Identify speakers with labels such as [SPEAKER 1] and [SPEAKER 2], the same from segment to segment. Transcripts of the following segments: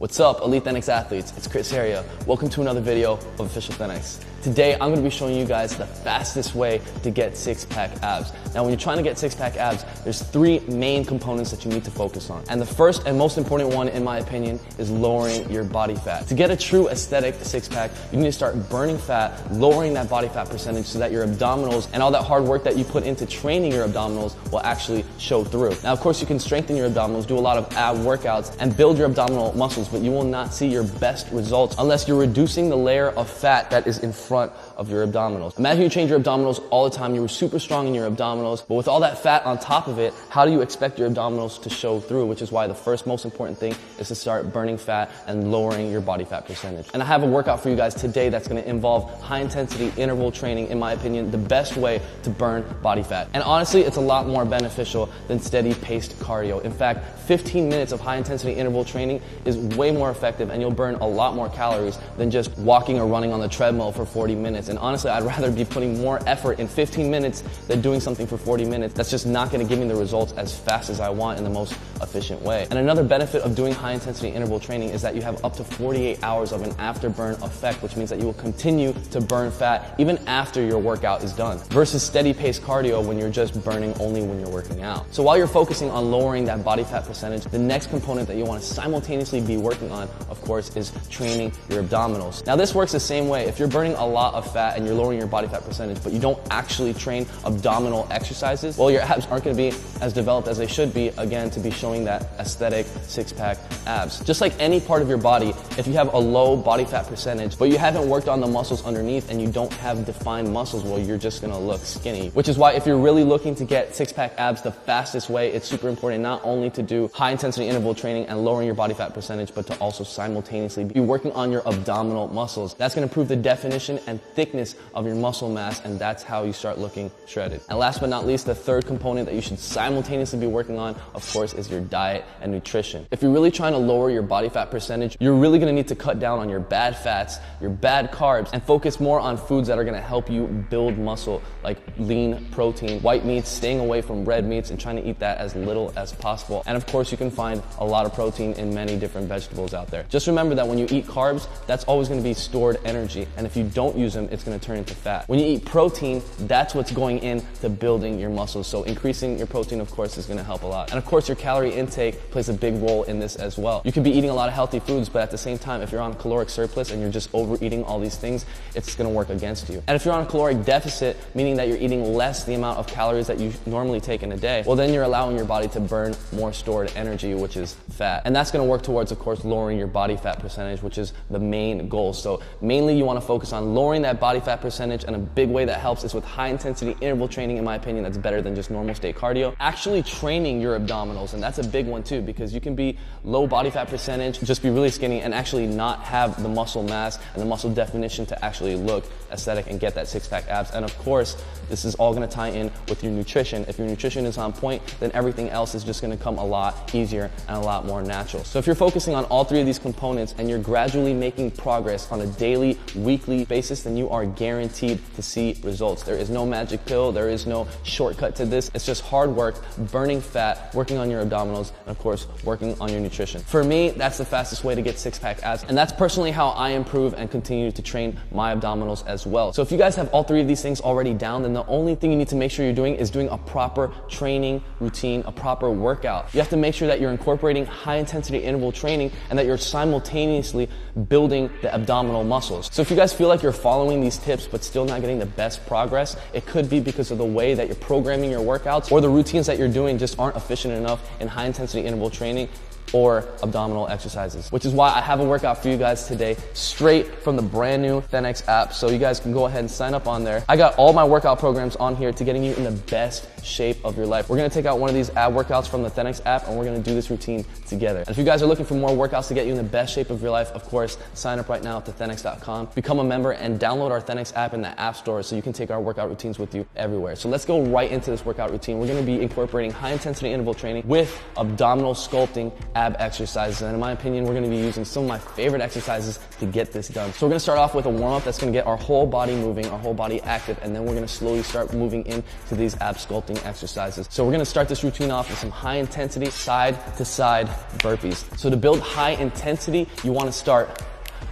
[SPEAKER 1] What's up, Elite Thenx athletes? It's Chris here. Welcome to another video of Official Thenx. Today, I'm gonna be showing you guys the fastest way to get six-pack abs. Now, when you're trying to get six-pack abs, there's three main components that you need to focus on. And the first and most important one, in my opinion, is lowering your body fat. To get a true aesthetic six-pack, you need to start burning fat, lowering that body fat percentage so that your abdominals and all that hard work that you put into training your abdominals will actually show through. Now, of course, you can strengthen your abdominals, do a lot of ab workouts, and build your abdominal muscles, but you will not see your best results unless you're reducing the layer of fat that is in front of your abdominals. Imagine you change your abdominals all the time. You were super strong in your abdominals, but with all that fat on top of it, how do you expect your abdominals to show through? Which is why the first most important thing is to start burning fat and lowering your body fat percentage. And I have a workout for you guys today that's gonna involve high intensity interval training, in my opinion, the best way to burn body fat. And honestly, it's a lot more beneficial than steady paced cardio. In fact, 15 minutes of high intensity interval training is way more effective, and you'll burn a lot more calories than just walking or running on the treadmill for 40 minutes. And honestly, I'd rather be putting more effort in 15 minutes than doing something for 40 minutes that's just not gonna give me the results as fast as I want in the most efficient way. And another benefit of doing high intensity interval training is that you have up to 48 hours of an afterburn effect, which means that you will continue to burn fat even after your workout is done, versus steady pace cardio when you're just burning only when you're working out. So while you're focusing on lowering that body fat percentage, the next component that you wanna simultaneously be working on, of course, is training your abdominals. Now, this works the same way. If you're burning a lot of fat and you're lowering your body fat percentage, but you don't actually train abdominal exercises, well, your abs aren't gonna be as developed as they should be, again, to be showing that aesthetic six-pack abs. Just like any part of your body, if you have a low body fat percentage, but you haven't worked on the muscles underneath and you don't have defined muscles, well, you're just gonna look skinny. Which is why if you're really looking to get six-pack abs the fastest way, it's super important not only to do high-intensity interval training and lowering your body fat percentage, but to also simultaneously be working on your abdominal muscles. That's gonna improve the definition and thickness of your muscle mass, and that's how you start looking shredded. And last but not least, the third component that you should simultaneously be working on, of course, is your diet and nutrition. If you're really trying to lower your body fat percentage, you're really gonna need to cut down on your bad fats, your bad carbs, and focus more on foods that are gonna help you build muscle, like lean protein, white meats, staying away from red meats, and trying to eat that as little as possible. And of course, you can find a lot of protein in many different vegetables out there. Just remember that when you eat carbs, that's always gonna be stored energy, and if you don't use them, it's gonna turn into fat. When you eat protein, that's what's going into building your muscles. So increasing your protein, of course, is gonna help a lot. And of course, your calorie intake plays a big role in this as well. You could be eating a lot of healthy foods, but at the same time, if you're on a caloric surplus and you're just overeating all these things, it's gonna work against you. And if you're on a caloric deficit, meaning that you're eating less the amount of calories that you normally take in a day, well, then you're allowing your body to burn more stored energy, which is fat. And that's gonna work towards, of course, lowering your body fat percentage, which is the main goal. So mainly you wanna focus on lowering that body fat percentage, and a big way that helps is with high intensity interval training, in my opinion. That's better than just normal state cardio. Actually training your abdominals, and that's a big one too, because you can be low body fat percentage, just be really skinny, and actually not have the muscle mass and the muscle definition to actually look aesthetic and get that six-pack abs. And of course, this is all gonna tie in with your nutrition. If your nutrition is on point, then everything else is just gonna come a lot easier and a lot more natural. So if you're focusing on all three of these components and you're gradually making progress on a daily, weekly basis, then you are guaranteed to see results. There is no magic pill, there is no shortcut to this. It's just hard work, burning fat, working on your abdominals, and of course, working on your nutrition. For me, that's the fastest way to get six-pack abs, and that's personally how I improve and continue to train my abdominals as well. So if you guys have all three of these things already down, then the only thing you need to make sure you're doing is doing a proper training routine, a proper workout. You have to make sure that you're incorporating high-intensity interval training and that you're simultaneously building the abdominal muscles. So if you guys feel like you're following these tips but still not getting the best progress, it could be because of the way that you're programming your workouts, or the routines that you're doing just aren't efficient enough in high-intensity interval training or abdominal exercises, which is why I have a workout for you guys today straight from the brand new Thenx app. So you guys can go ahead and sign up on there. I got all my workout programs on here to getting you in the best shape of your life. We're gonna take out one of these ab workouts from the Thenx app and we're gonna do this routine together. And if you guys are looking for more workouts to get you in the best shape of your life, of course, sign up right now at thethenx.com, become a member, and download our Thenx app in the App Store so you can take our workout routines with you everywhere. So let's go right into this workout routine. We're gonna be incorporating high intensity interval training with abdominal sculpting ab exercises. And in my opinion, we're gonna be using some of my favorite exercises to get this done. So we're gonna start off with a warm-up that's gonna get our whole body moving, our whole body active, and then we're gonna slowly start moving into these ab sculpting exercises. So we're gonna start this routine off with some high intensity side to side burpees. So to build high intensity, you wanna start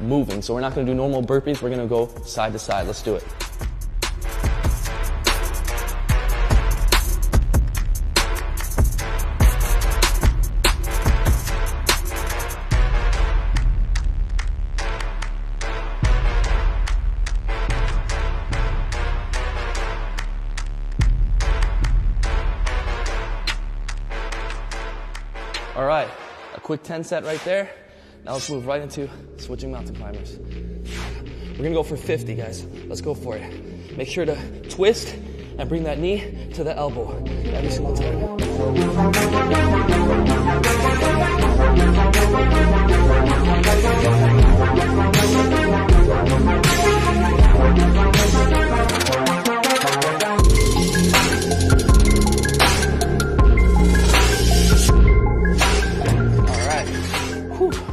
[SPEAKER 1] moving. So we're not gonna do normal burpees, we're gonna go side to side. Let's do it. All right, a quick 10 set right there. Now let's move right into switching mountain climbers. We're gonna go for 50, guys. Let's go for it. Make sure to twist and bring that knee to the elbow every single time.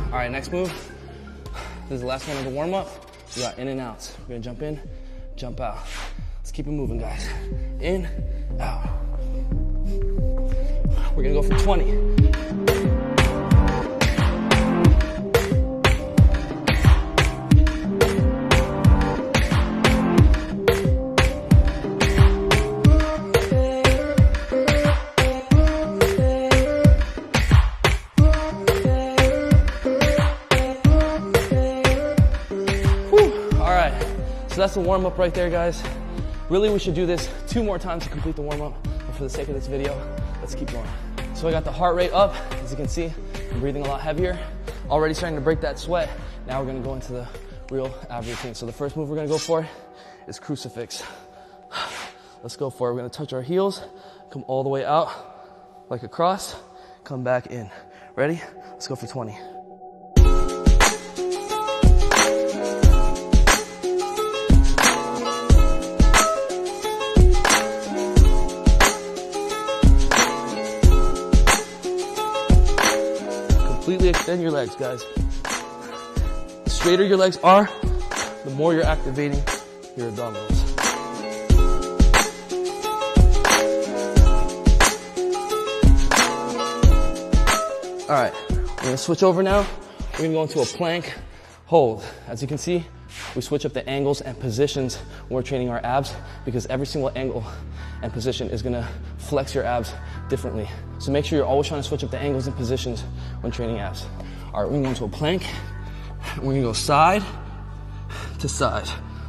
[SPEAKER 1] All right, next move. This is the last one of the warm-up. We got in and outs. We're gonna jump in, jump out. Let's keep it moving, guys. In, out. We're gonna go for 20. So that's the warm-up right there, guys. Really, we should do this 2 more times to complete the warm-up, but for the sake of this video, let's keep going. So I got the heart rate up. As you can see, I'm breathing a lot heavier. Already starting to break that sweat. Now we're gonna go into the real ab routine. So the first move we're gonna go for is crucifix. Let's go for it. We're gonna touch our heels, come all the way out like a cross, come back in. Ready? Let's go for 20. Completely extend your legs, guys. The straighter your legs are, the more you're activating your abdominals. All right, we're gonna switch over now. We're gonna go into a plank hold. As you can see, we switch up the angles and positions when we're training our abs because every single angle and position is gonna flex your abs differently. So make sure you're always trying to switch up the angles and positions when training abs. All right, we're gonna go into a plank. We're gonna go side to side.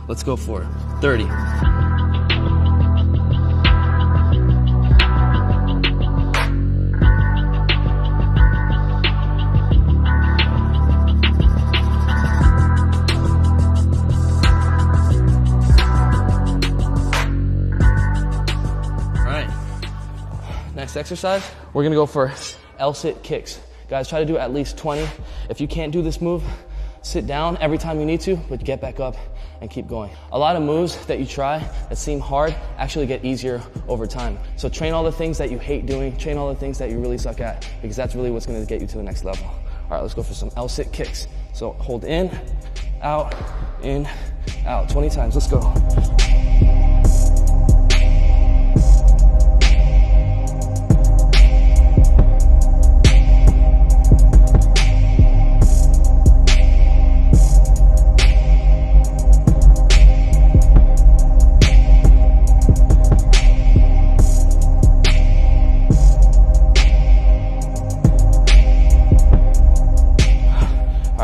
[SPEAKER 1] Let's go for it. 30. Next exercise, we're gonna go for L-sit kicks. Guys, try to do at least 20. If you can't do this move, sit down every time you need to, but get back up and keep going. A lot of moves that you try that seem hard actually get easier over time. So train all the things that you hate doing, train all the things that you really suck at, because that's really what's gonna get you to the next level. All right, let's go for some L-sit kicks. So hold in, out, 20 times, let's go.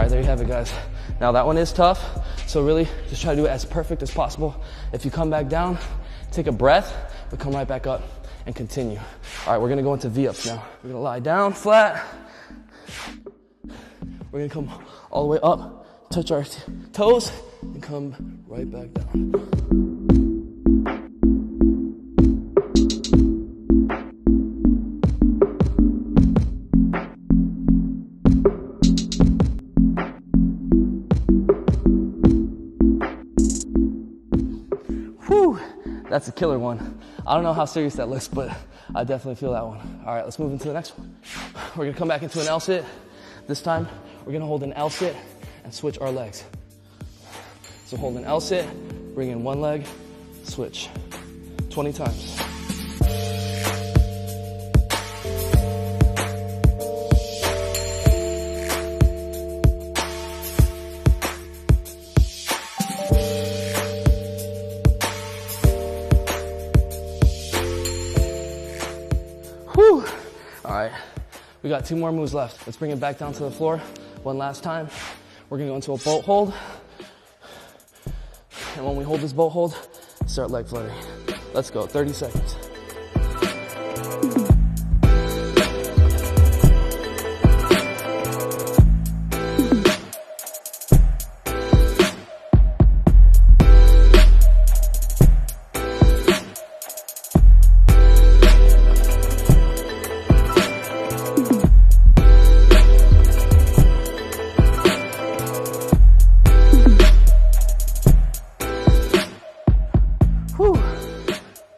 [SPEAKER 1] There you have it, guys. Now that one is tough, so really just try to do it as perfect as possible. If you come back down, take a breath, but come right back up and continue. All right, we're gonna go into V-ups now. We're gonna lie down flat. We're gonna come all the way up, touch our toes, and come right back down. That's a killer one. I don't know how serious that looks, but I definitely feel that one. All right, let's move into the next one. We're gonna come back into an L sit. This time, we're gonna hold an L sit and switch our legs. So hold an L sit, bring in one leg, switch. 20 times. Whew. All right, we got 2 more moves left. Let's bring it back down to the floor one last time. We're gonna go into a boat hold. And when we hold this boat hold, start leg fluttering. Let's go, 30 seconds.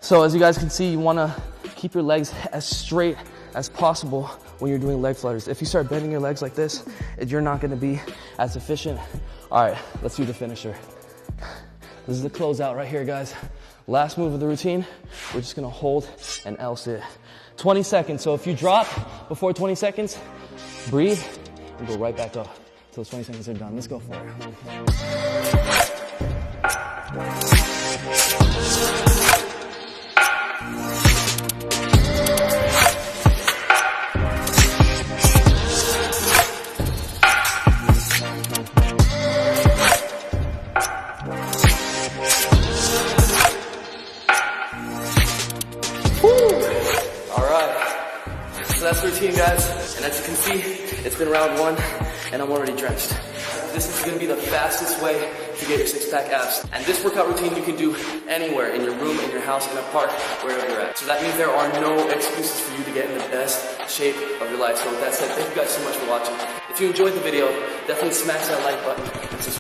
[SPEAKER 1] So as you guys can see, you wanna keep your legs as straight as possible when you're doing leg flutters. If you start bending your legs like this, you're not gonna be as efficient. All right, let's do the finisher. This is the closeout right here, guys. Last move of the routine, we're just gonna hold an L sit. 20 seconds, so if you drop before 20 seconds, breathe and go right back up until those 20 seconds are done. Let's go for it. So that's the routine, guys, and as you can see, it's been round 1, and I'm already drenched. This is gonna be the fastest way to get your 6-pack abs. And this workout routine you can do anywhere, in your room, in your house, in a park, wherever you're at. So that means there are no excuses for you to get in the best shape of your life. So with that said, thank you guys so much for watching. If you enjoyed the video, definitely smash that like button and subscribe.